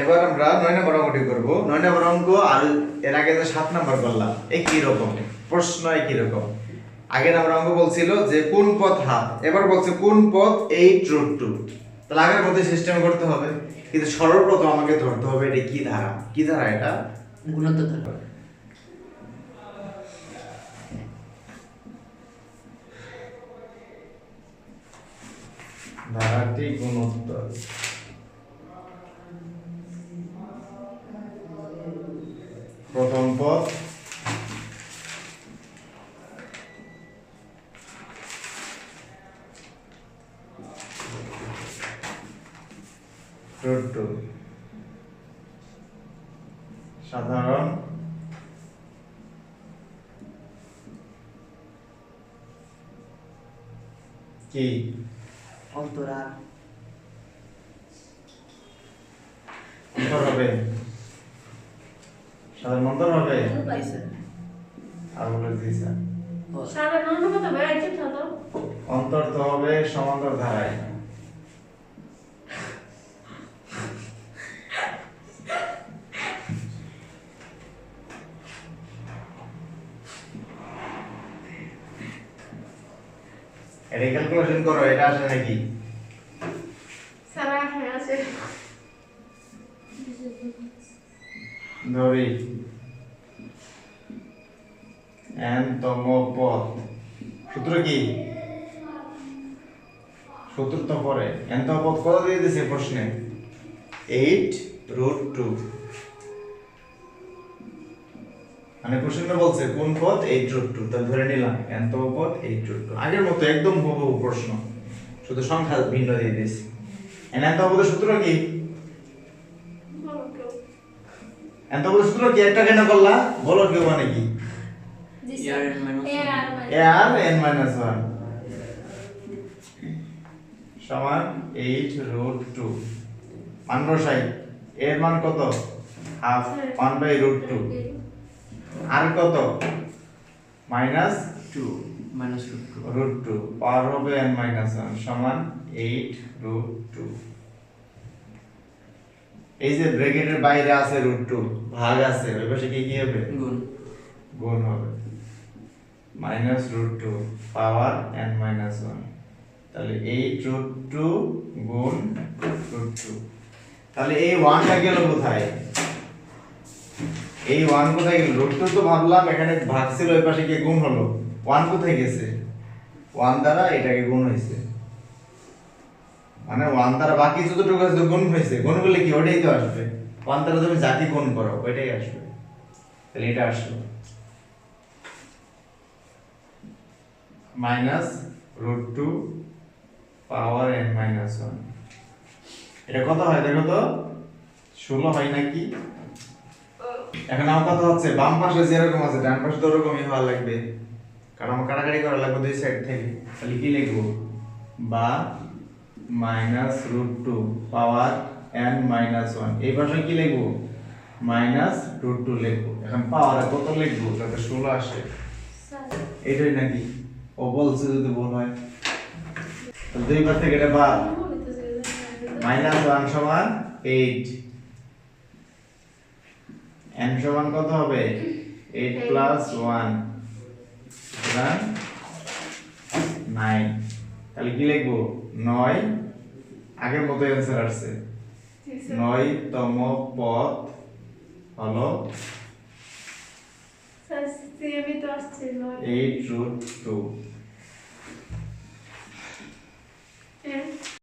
এবার আমরা 9 নম্বর অঙ্কটি করব। 9 নম্বর অঙ্ক আর এর আগে যে 7 নম্বর করলাম একই রকম প্রশ্ন, একই রকম। আগের আমরা অঙ্ক বলছিল যে কোন পথ হাফ, এবার বলছে কোন পথ 8√2। তাহলে আগের মধ্যে সিস্টেম করতে হবে, কিন্তু সর্বপ্রথম আমাকে ধরতে হবে এটা কি ধারা। কি ধারা? এটা গুণোত্তর ধারা। ধারাটি গুণোত্তর। প্রথম পথ √2 সাধারণ কি অন্তরাল অন্তর হবে, সাধারণ অন্তর হবে। আর বলে দিয়েছে অন্তর তো হবে সমান্তর ধারায়। এটা ক্যালকুলেশন করো, এটা আসে নাকি? ধরি n তম পথ, সূত্র কি? সূত্র তো পরে n তম পথ কত দিয়ে দিয়েছে প্রশ্নে? 8√2। মানে প্রশ্নটা বলছে কোন পথ 8√2, তাহলে ধরে নিলাম n তম পথ 8√2। আগের মতো একদম হুবহু প্রশ্ন, শুধু সংখ্যা ভিন্ন দিয়ে দিয়েছি। n তম পথের সূত্র কি? n তম পথের সূত্র কি? একটা কেন করলা? বলো কেউ মানে কি? আর n - 1 সমান 8√2। মান বসাই, এর মান কত? হাফ 1/√2। আর কত? -2 √2 পাওয়ার হবে n - 1 সমান 8√2। এই যে ব্র্যাকেটের বাইরে আছে √2, ভাগ আছে, ওই পাশে কি হবে? গুণ হবে। -√2 পাওয়ার n - 1, তাহলে 8√2 গুণ √2। তাহলে এই 1টা গেল কোথায়? এই 1 কোথায় গেল? √2 তো ভাবলাম এখানে ভাগ ছিল, ওই পাশে গিয়ে গুণ হলো। 1 কোথায় গেছে? 1 দ্বারা এটাকে গুণ হয়েছে, মানে 1 দ্বারা বাকি যতটুকু আছে তো গুণ হয়েছে। গুণ করলে কি ওইটাই তো আসবে। 1 দ্বারা তুমি যাকে গুণ করো ওইটাই আসবে, তাহলে এটা আসলো -√2 পাওয়ার n - 1। এটা কত হয় দেখো তো? 16 হয় নাকি? এখন আমার কথা হচ্ছে বাম পাশে যেরকম আছে ডান পাশে তো ওরকমই হওয়া লাগবে, কারণ আমার কাটাকাটি করা লাগবে দুই সাইড থেকে। তাহলে কি লিখবো? বা -√2 পাওয়ার n - 1। এই পাশে কি লিখবো? -√2 লিখবো। এখন পাওয়ারে কত লিখবো যাতে 16 আসে? এইটাই নাকি? ও বলছে যদি ভুল হয় তাহলে দুই পাশ থেকে এটা বাদ। -1 সমান 8, n সমান কত হবে? 8 + 1 সমান 9। তাহলে কি লিখবো? 9। আগের মতো অ্যানসার আসছে। 9 তম পথ হলো 8√2।